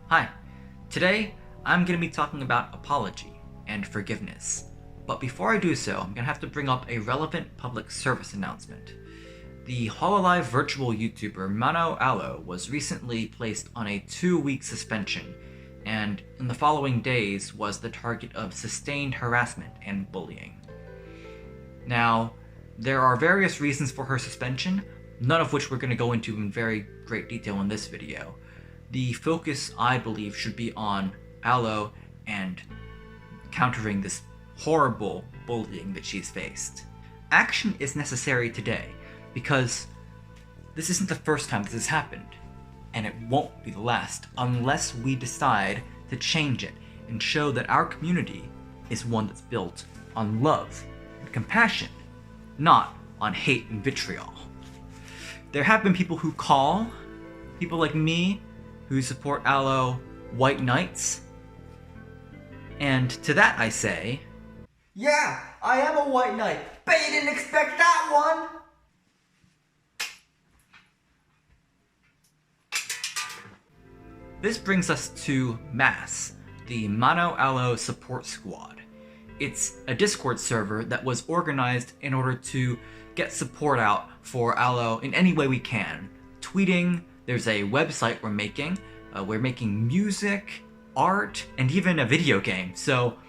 Hi, today I'm going to be talking about apology and forgiveness. But before I do so, I'm going to have to bring up a relevant public service announcement. The Hololive virtual YouTuber Mano Aloe was recently placed on a 2-week suspension, and in the following days was the target of sustained harassment and bullying. Now, there are various reasons for her suspension, none of which we're going to go into in very great detail in this video. The focus, I believe, should be on Aloe and countering this horrible bullying that she's faced. Action is necessary today because this isn't the first time this has happened, and it won't be the last unless we decide to change it and show that our community is one that's built on love and compassion, not on hate and vitriol. There have been people who call people like me who support Aloe white knights, and to that I say, yeah, I am a white knight, but you didn't expect that one! This brings us to M.A.S.S, the Mano Aloe support squad. It's a Discord server that was organized in order to get support out for Aloe in any way we can. Tweeting, there's a website we're making music, art, and even a video game. So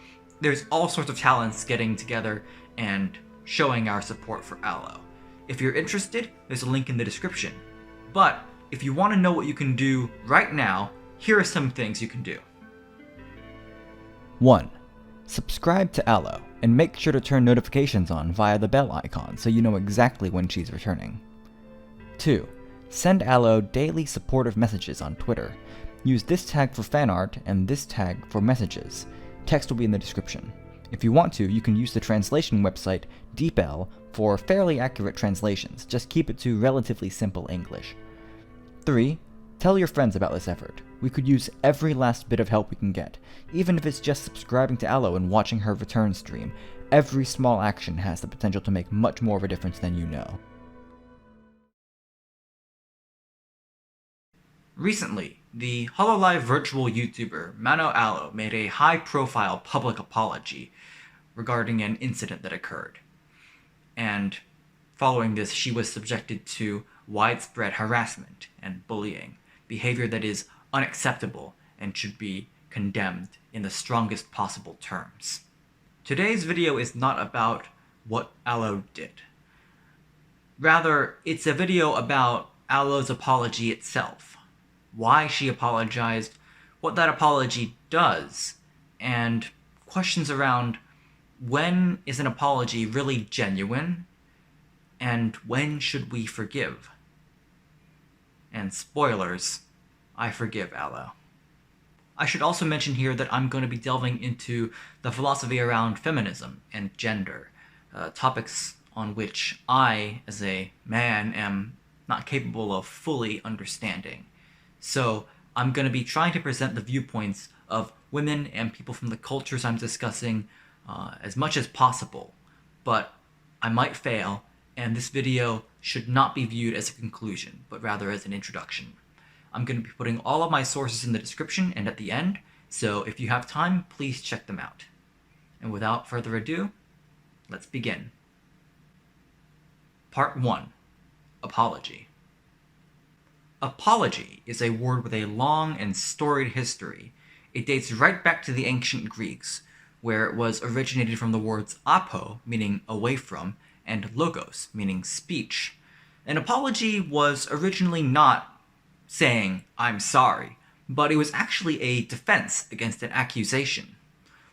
there's all sorts of talents getting together and showing our support for Aloe. If you're interested, there's a link in the description. But if you want to know what you can do right now, here are some things you can do. 1. Subscribe to Aloe, and make sure to turn notifications on via the bell icon so you know exactly when she's returning. 2. Send Aloe daily supportive messages on Twitter. Use this tag for fan art and this tag for messages. Text will be in the description. If you want to, you can use the translation website DeepL for fairly accurate translations. Just keep it to relatively simple English. 3. Tell your friends about this effort. We could use every last bit of help we can get, even if it's just subscribing to Aloe and watching her return stream. Every small action has the potential to make much more of a difference than you know. Recently, the Hololive virtual YouTuber Mano Aloe made a high-profile public apology regarding an incident that occurred. And following this, she was subjected to widespread harassment and bullying, behavior that is unacceptable and should be condemned in the strongest possible terms. Today's video is not about what Aloe did. Rather, it's a video about Aloe's apology itself, why she apologized, what that apology does, and questions around when is an apology really genuine, and when should we forgive? And spoilers, I forgive Aloe. I should also mention here that I'm going to be delving into the philosophy around feminism and gender, topics on which I, as a man, am not capable of fully understanding. So I'm going to be trying to present the viewpoints of women and people from the cultures I'm discussing as much as possible, but I might fail, and this video should not be viewed as a conclusion, but rather as an introduction. I'm going to be putting all of my sources in the description and at the end, so if you have time, please check them out. And without further ado, let's begin. Part 1. Apology. Apology is a word with a long and storied history. It dates right back to the ancient Greeks, where it was originated from the words apo, meaning away from, and logos, meaning speech. An apology was originally not saying, "I'm sorry," but it was actually a defense against an accusation.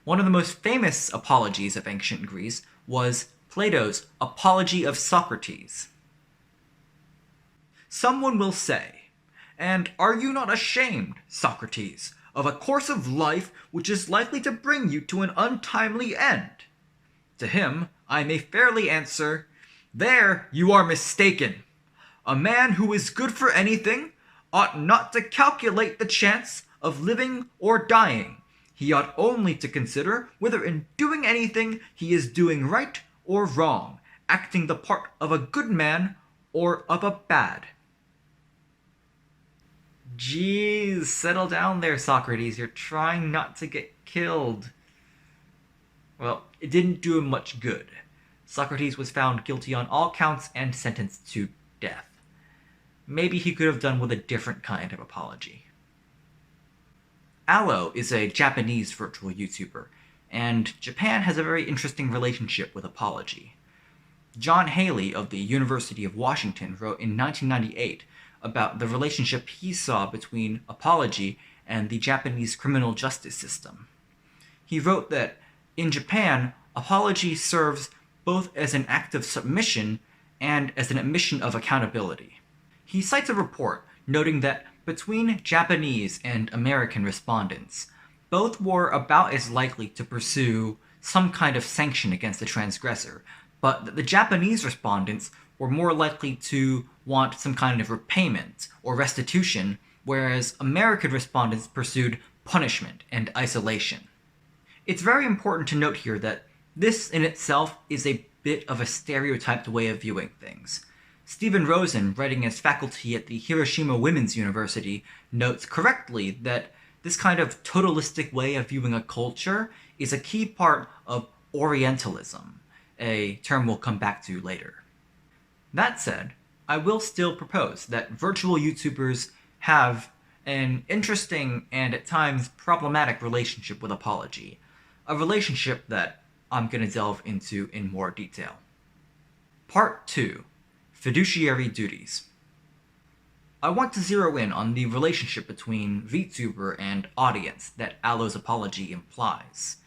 One of the most famous apologies of ancient Greece was Plato's Apology of Socrates. Someone will say, "And are you not ashamed, Socrates, of a course of life which is likely to bring you to an untimely end?" To him, I may fairly answer, "There you are mistaken. A man who is good for anything ought not to calculate the chance of living or dying. He ought only to consider whether in doing anything he is doing right or wrong, acting the part of a good man or of a bad." Jeez, settle down there, Socrates. You're trying not to get killed. Well, it didn't do him much good. Socrates was found guilty on all counts and sentenced to death. Maybe he could have done with a different kind of apology. Aloe is a Japanese virtual YouTuber, and Japan has a very interesting relationship with apology. John Haley of the University of Washington wrote in 1998 about the relationship he saw between apology and the Japanese criminal justice system. He wrote that in Japan, apology serves both as an act of submission and as an admission of accountability. He cites a report noting that between Japanese and American respondents, both were about as likely to pursue some kind of sanction against the transgressor, but that the Japanese respondents were more likely to want some kind of repayment or restitution, whereas American respondents pursued punishment and isolation. It's very important to note here that this in itself is a bit of a stereotyped way of viewing things. Stephen Rosen, writing as faculty at the Hiroshima Women's University, notes correctly that this kind of totalistic way of viewing a culture is a key part of Orientalism, a term we'll come back to later. That said, I will still propose that virtual YouTubers have an interesting and at times problematic relationship with apology, a relationship that I'm going to delve into in more detail. Part 2. Fiduciary Duties. I want to zero in on the relationship between VTuber and audience that Aloe's apology implies.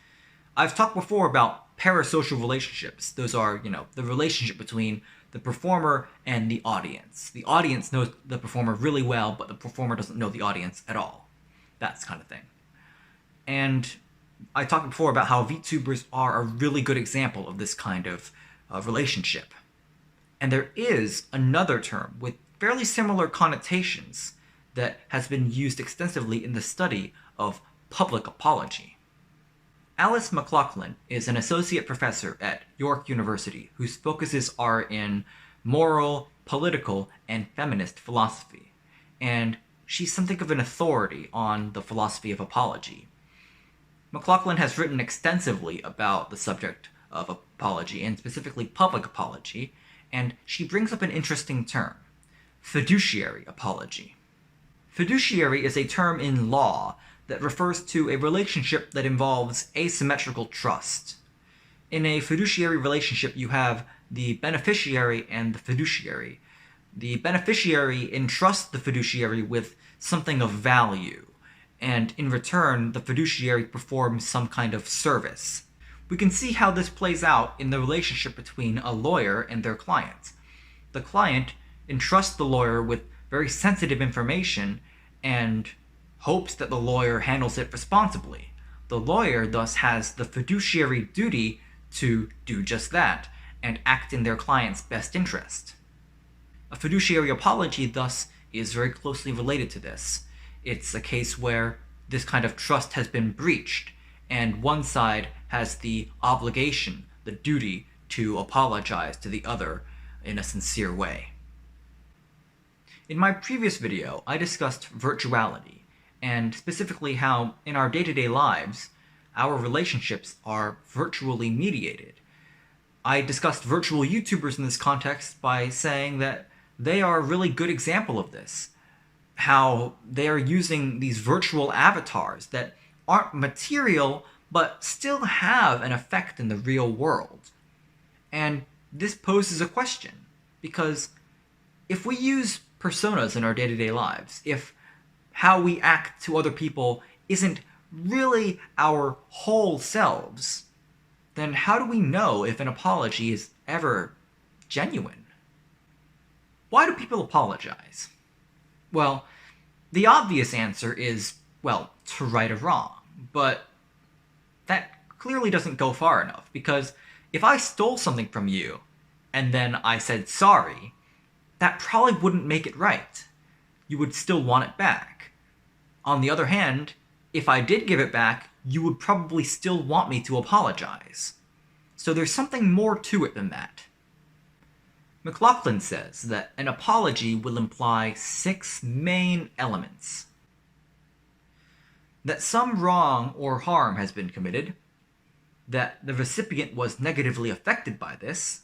I've talked before about parasocial relationships. Those are, the relationship between the performer and the audience. The audience knows the performer really well, but the performer doesn't know the audience at all. That kind of thing. And I talked before about how VTubers are a really good example of this kind of relationship. And there is another term with fairly similar connotations that has been used extensively in the study of public apology. Alice MacLachlan is an associate professor at York University whose focuses are in moral, political, and feminist philosophy, and she's something of an authority on the philosophy of apology. MacLachlan has written extensively about the subject of apology, and specifically public apology, and she brings up an interesting term: fiduciary apology. Fiduciary is a term in law that refers to a relationship that involves asymmetrical trust. In a fiduciary relationship, you have the beneficiary and the fiduciary. The beneficiary entrusts the fiduciary with something of value, and in return, the fiduciary performs some kind of service. We can see how this plays out in the relationship between a lawyer and their client. The client entrusts the lawyer with very sensitive information and hopes that the lawyer handles it responsibly. The lawyer thus has the fiduciary duty to do just that and act in their client's best interest. A fiduciary apology thus is very closely related to this. It's a case where this kind of trust has been breached, and one side has the obligation, the duty, to apologize to the other in a sincere way. In my previous video, I discussed virtuality, and specifically how, in our day-to-day lives, our relationships are virtually mediated. I discussed virtual YouTubers in this context by saying that they are a really good example of this. How they are using these virtual avatars that aren't material, but still have an effect in the real world. And this poses a question, because if we use personas in our day-to-day lives, if how we act to other people isn't really our whole selves, then how do we know if an apology is ever genuine? Why do people apologize? Well, the obvious answer is, to right a wrong, but that clearly doesn't go far enough, because if I stole something from you, and then I said sorry, that probably wouldn't make it right. You would still want it back. On the other hand, if I did give it back, you would probably still want me to apologize. So there's something more to it than that. MacLachlan says that an apology will imply 6 main elements. That some wrong or harm has been committed, that the recipient was negatively affected by this,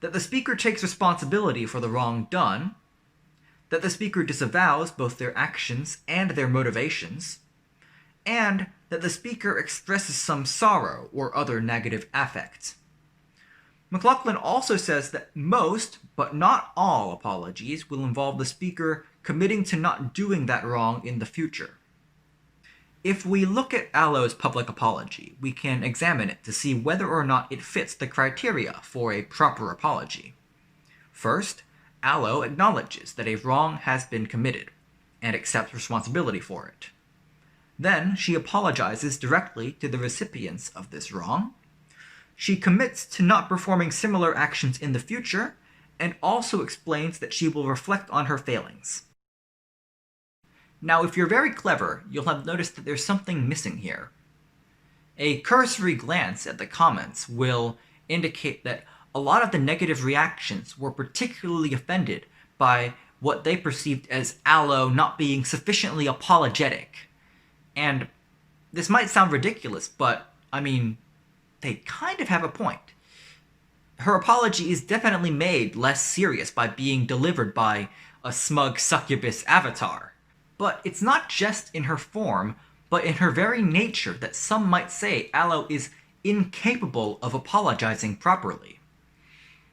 that the speaker takes responsibility for the wrong done, that the speaker disavows both their actions and their motivations, and that the speaker expresses some sorrow or other negative affect. MacLachlan also says that most, but not all, apologies will involve the speaker committing to not doing that wrong in the future. If we look at Aloe's public apology, we can examine it to see whether or not it fits the criteria for a proper apology. First, Aloe acknowledges that a wrong has been committed, and accepts responsibility for it. Then she apologizes directly to the recipients of this wrong. She commits to not performing similar actions in the future, and also explains that she will reflect on her failings. Now, if you're very clever, you'll have noticed that there's something missing here. A cursory glance at the comments will indicate that a lot of the negative reactions were particularly offended by what they perceived as Aloe not being sufficiently apologetic. And this might sound ridiculous, but, they kind of have a point. Her apology is definitely made less serious by being delivered by a smug succubus avatar. But it's not just in her form, but in her very nature that some might say Aloe is incapable of apologizing properly.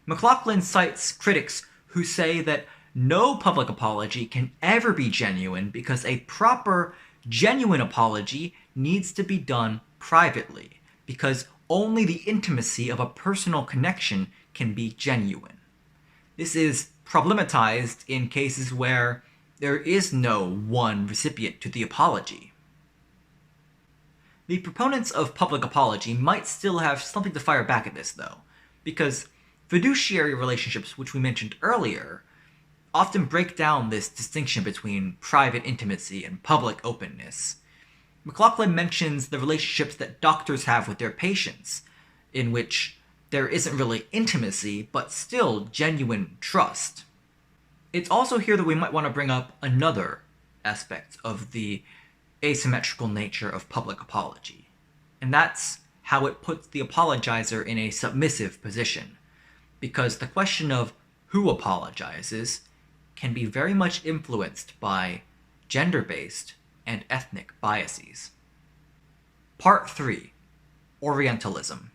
MacLachlan cites critics who say that no public apology can ever be genuine because a proper, genuine apology needs to be done privately, because only the intimacy of a personal connection can be genuine. This is problematized in cases where there is no one recipient to the apology. The proponents of public apology might still have something to fire back at this, though, because fiduciary relationships, which we mentioned earlier, often break down this distinction between private intimacy and public openness. MacLachlan mentions the relationships that doctors have with their patients, in which there isn't really intimacy, but still genuine trust. It's also here that we might want to bring up another aspect of the asymmetrical nature of public apology, and that's how it puts the apologizer in a submissive position, because the question of who apologizes can be very much influenced by gender-based and ethnic biases. Part 3. Orientalism.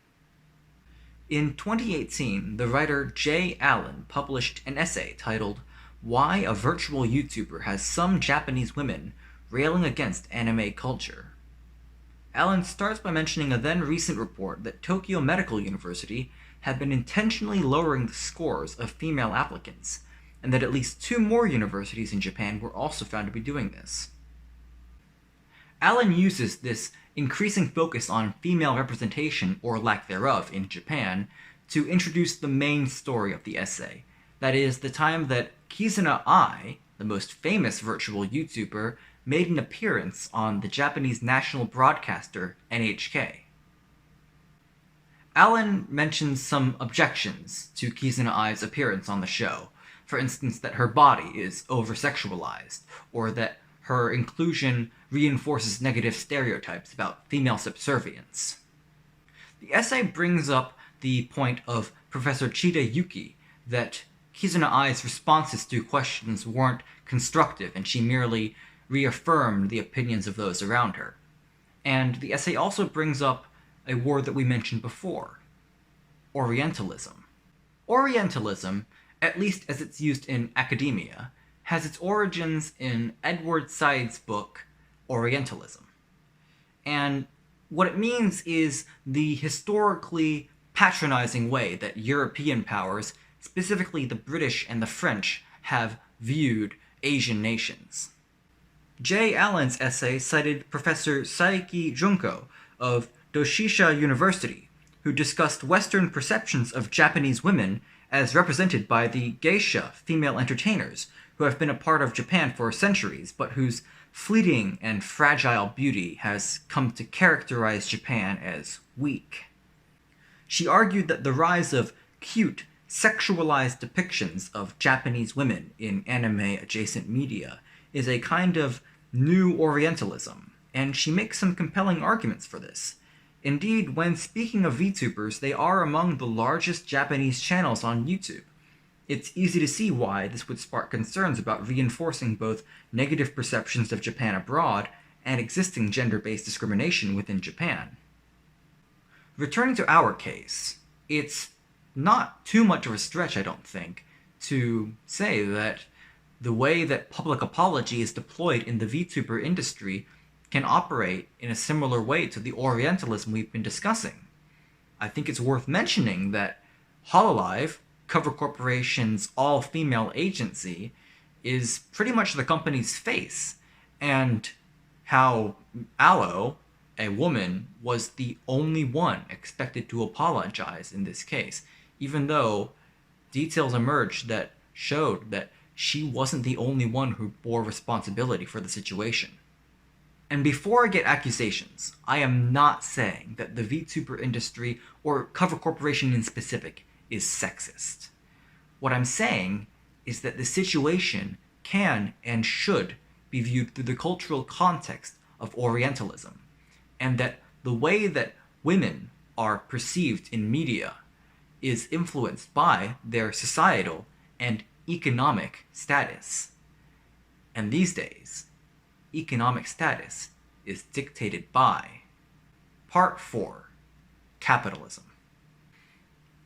In 2018, the writer J. Allen published an essay titled "Why a Virtual YouTuber Has Some Japanese Women Railing Against Anime Culture." Allen starts by mentioning a then-recent report that Tokyo Medical University had been intentionally lowering the scores of female applicants, and that at least 2 more universities in Japan were also found to be doing this. Allen uses this increasing focus on female representation, or lack thereof, in Japan to introduce the main story of the essay. That is, the time that Kizuna Ai, the most famous virtual YouTuber, made an appearance on the Japanese national broadcaster NHK. Allen mentions some objections to Kizuna Ai's appearance on the show, for instance that her body is over-sexualized, or that her inclusion reinforces negative stereotypes about female subservience. The essay brings up the point of Professor Chida Yuki that Kizuna Ai's responses to questions weren't constructive and she merely reaffirmed the opinions of those around her. And the essay also brings up a word that we mentioned before: Orientalism. Orientalism, at least as it's used in academia, has its origins in Edward Said's book, Orientalism. And what it means is the historically patronizing way that European powers, specifically the British and the French, have viewed Asian nations. J. Allen's essay cited Professor Saiki Junko of Doshisha University, who discussed Western perceptions of Japanese women as represented by the geisha female entertainers who have been a part of Japan for centuries, but whose fleeting and fragile beauty has come to characterize Japan as weak. She argued that the rise of cute, sexualized depictions of Japanese women in anime-adjacent media is a kind of new Orientalism, and she makes some compelling arguments for this. Indeed, when speaking of VTubers, they are among the largest Japanese channels on YouTube. It's easy to see why this would spark concerns about reinforcing both negative perceptions of Japan abroad and existing gender-based discrimination within Japan. Returning to our case, it's not too much of a stretch, I don't think, to say that the way that public apology is deployed in the VTuber industry can operate in a similar way to the Orientalism we've been discussing. I think it's worth mentioning that Hololive, Cover Corporation's all-female agency, is pretty much the company's face, and how Aloe, a woman, was the only one expected to apologize in this case, even though details emerged that showed that she wasn't the only one who bore responsibility for the situation. And before I get accusations, I am not saying that the VTuber industry, or Cover Corporation in specific, is sexist. What I'm saying is that the situation can and should be viewed through the cultural context of Orientalism, and that the way that women are perceived in media is influenced by their societal and economic status. And these days, economic status is dictated by Part 4, Capitalism.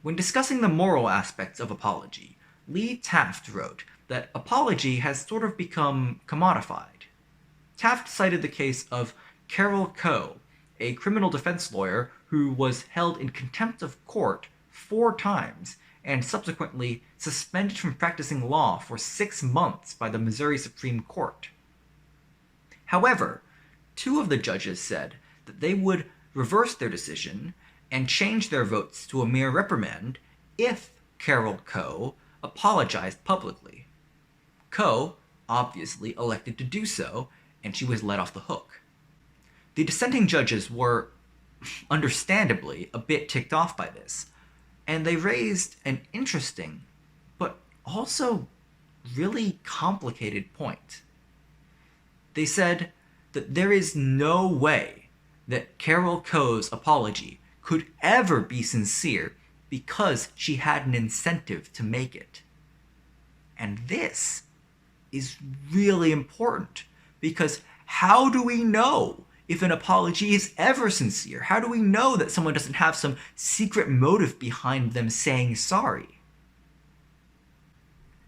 When discussing the moral aspects of apology, Lee Taft wrote that apology has sort of become commodified. Taft cited the case of Carol Coe, a criminal defense lawyer who was held in contempt of court 4 times and subsequently suspended from practicing law for 6 months by the Missouri Supreme Court. However, 2 of the judges said that they would reverse their decision and change their votes to a mere reprimand if Carol Coe apologized publicly. Coe obviously elected to do so, and she was let off the hook. The dissenting judges were, understandably, a bit ticked off by this, and they raised an interesting, but also really complicated point. They said that there is no way that Carol Coe's apology could ever be sincere because she had an incentive to make it. And this is really important, because how do we know if an apology is ever sincere? How do we know that someone doesn't have some secret motive behind them saying sorry?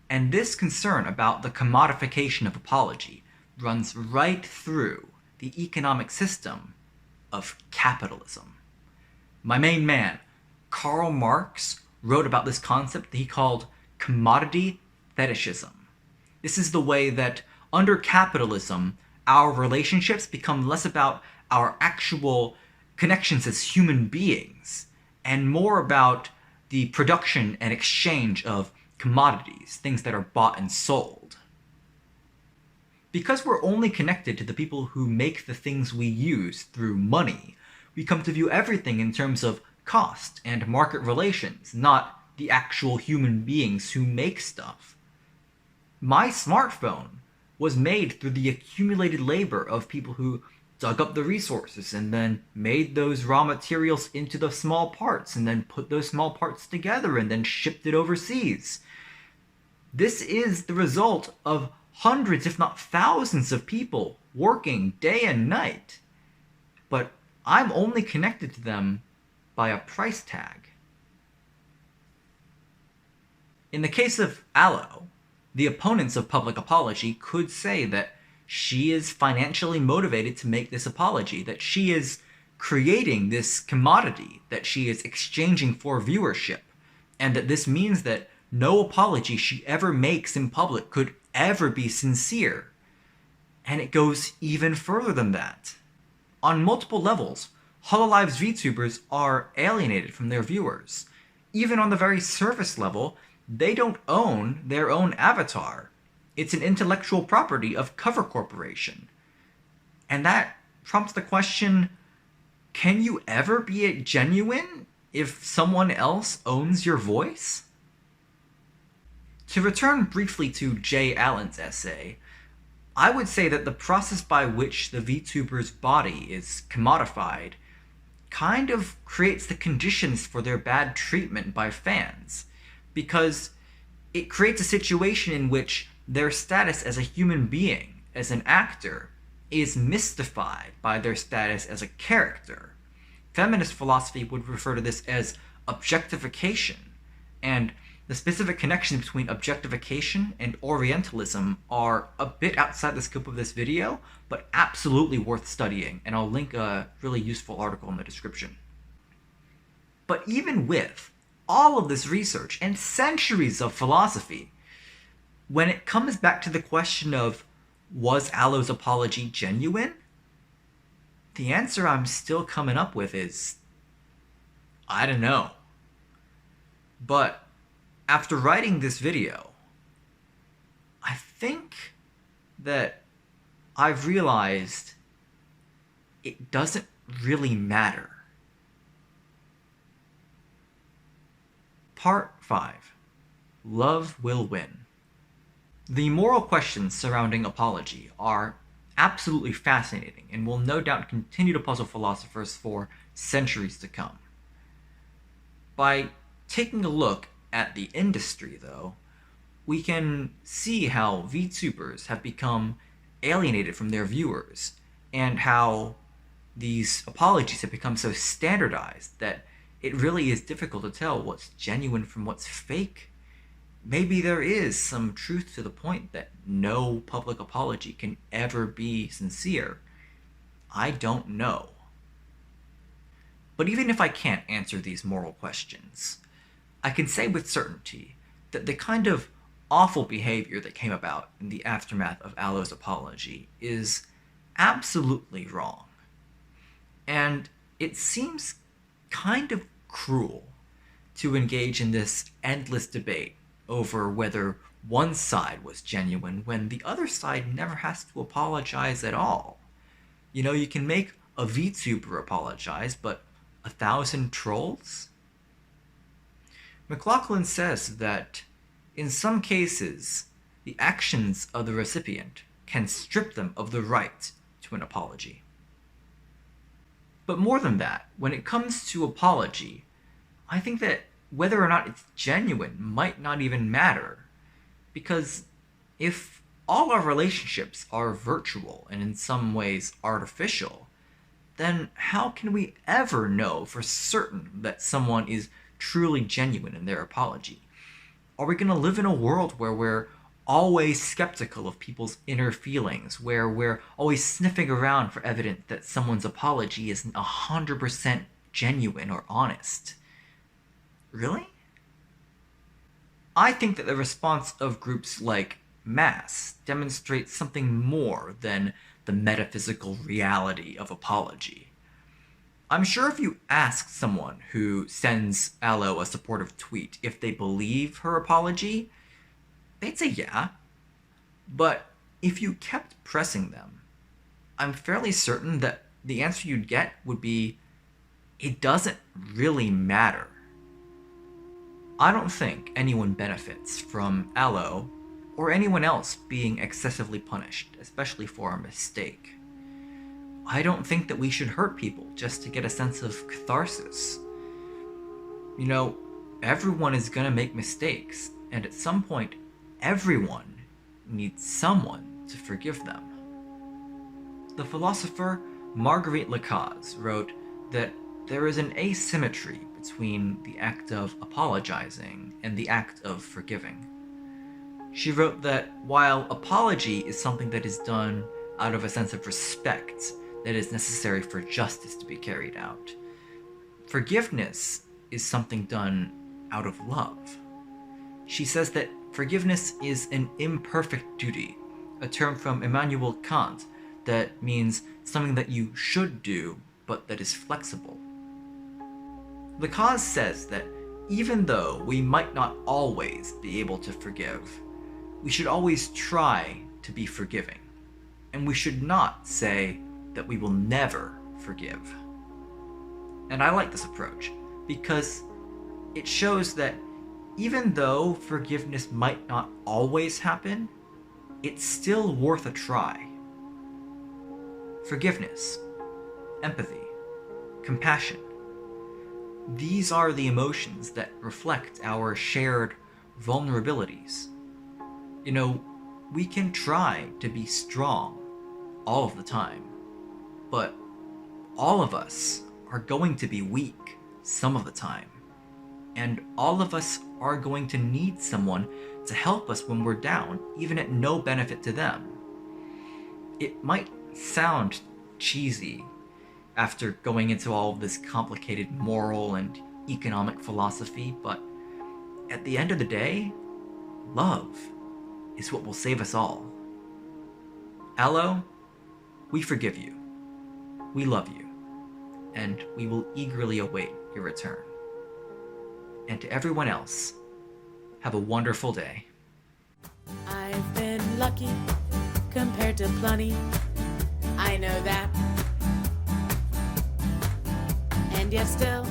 And this concern about the commodification of apology runs right through the economic system of capitalism. My main man, Karl Marx, wrote about this concept that he called commodity fetishism. This is the way that under capitalism, our relationships become less about our actual connections as human beings and more about the production and exchange of commodities, things that are bought and sold. Because we're only connected to the people who make the things we use through money, we come to view everything in terms of cost and market relations, not the actual human beings who make stuff. My smartphone was made through the accumulated labor of people who dug up the resources and then made those raw materials into the small parts and then put those small parts together and then shipped it overseas. This is the result of hundreds, if not thousands, of people working day and night. But I'm only connected to them by a price tag. In the case of Aloe, the opponents of public apology could say that she is financially motivated to make this apology, that she is creating this commodity that she is exchanging for viewership, and that this means that no apology she ever makes in public could ever be sincere. And it goes even further than that. On multiple levels, Hololive's VTubers are alienated from their viewers. Even on the very surface level, they don't own their own avatar. It's an intellectual property of Cover Corporation. And that prompts the question, can you ever be genuine if someone else owns your voice? To return briefly to J. Allen's essay, I would say that the process by which the VTuber's body is commodified kind of creates the conditions for their bad treatment by fans, because it creates a situation in which their status as a human being, as an actor, is mystified by their status as a character. Feminist philosophy would refer to this as objectification, and the specific connections between objectification and Orientalism are a bit outside the scope of this video, but absolutely worth studying, and I'll link a really useful article in the description. But even with all of this research and centuries of philosophy, when it comes back to the question of, was Aloe's apology genuine? The answer I'm still coming up with is, I don't know. But after writing this video, I think that I've realized it doesn't really matter. Part 5. Love will win. The moral questions surrounding apology are absolutely fascinating and will no doubt continue to puzzle philosophers for centuries to come. By taking a look at the industry, though, we can see how VTubers have become alienated from their viewers, and how these apologies have become so standardized that it really is difficult to tell what's genuine from what's fake. Maybe there is some truth to the point that no public apology can ever be sincere. I don't know. But even if I can't answer these moral questions, I can say with certainty that the kind of awful behavior that came about in the aftermath of Aloe's apology is absolutely wrong. And it seems kind of cruel to engage in this endless debate over whether one side was genuine when the other side never has to apologize at all. You know, you can make a VTuber apologize, but 1,000 trolls? MacLachlan says that in some cases, the actions of the recipient can strip them of the right to an apology. But more than that, when it comes to apology, I think that whether or not it's genuine might not even matter. Because if all our relationships are virtual and in some ways artificial, then how can we ever know for certain that someone is truly genuine in their apology? Are we going to live in a world where we're always skeptical of people's inner feelings, where we're always sniffing around for evidence that someone's apology isn't 100% genuine or honest? Really? I think that the response of groups like M.A.S.S demonstrates something more than the metaphysical reality of apology. I'm sure if you ask someone who sends Aloe a supportive tweet if they believe her apology, they'd say yeah. But if you kept pressing them, I'm fairly certain that the answer you'd get would be, it doesn't really matter. I don't think anyone benefits from Aloe or anyone else being excessively punished, especially for a mistake. I don't think that we should hurt people just to get a sense of catharsis. You know, everyone is gonna make mistakes, and at some point, everyone needs someone to forgive them. The philosopher Marguerite Caze wrote that there is an asymmetry between the act of apologizing and the act of forgiving. She wrote that while apology is something that is done out of a sense of respect that is necessary for justice to be carried out, forgiveness is something done out of love. She says that forgiveness is an imperfect duty, a term from Immanuel Kant that means something that you should do, but that is flexible. Caze says that even though we might not always be able to forgive, we should always try to be forgiving, and we should not say that we will never forgive. And I like this approach because it shows that even though forgiveness might not always happen, it's still worth a try. Forgiveness, empathy, compassion. These are the emotions that reflect our shared vulnerabilities. You know, we can try to be strong all of the time, but all of us are going to be weak some of the time. And all of us are going to need someone to help us when we're down, even at no benefit to them. It might sound cheesy after going into all of this complicated moral and economic philosophy, but at the end of the day, love is what will save us all. Aloe, we forgive you. We love you. And we will eagerly await your return. And to everyone else, have a wonderful day. I've been lucky compared to plenty. I know that. And yet still,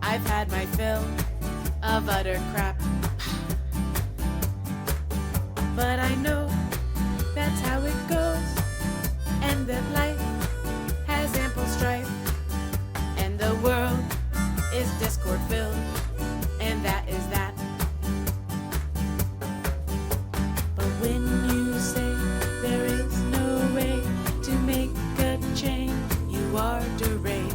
I've had my fill of utter crap. But I know that's how it goes, and that life has ample strife, and the world is discord filled, and that is that. But when you say there is no way to make a change, you are deranged.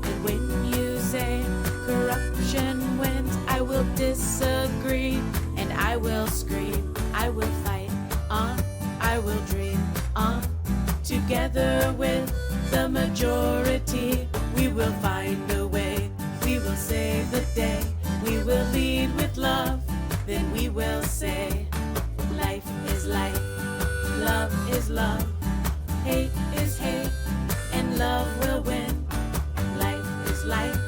And when you say corruption wins, I will disagree, and I will scream, I will fight on, I will dream on. Together with the majority, we will find a way, we will save the day, we will lead with love, then we will say, life is life, love is love, hate is hate, and love will win. Life is life,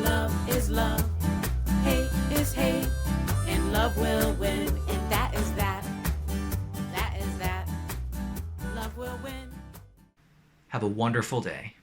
love is love, hate is hate, and love will win. And that is that, that is that, love will win. Have a wonderful day.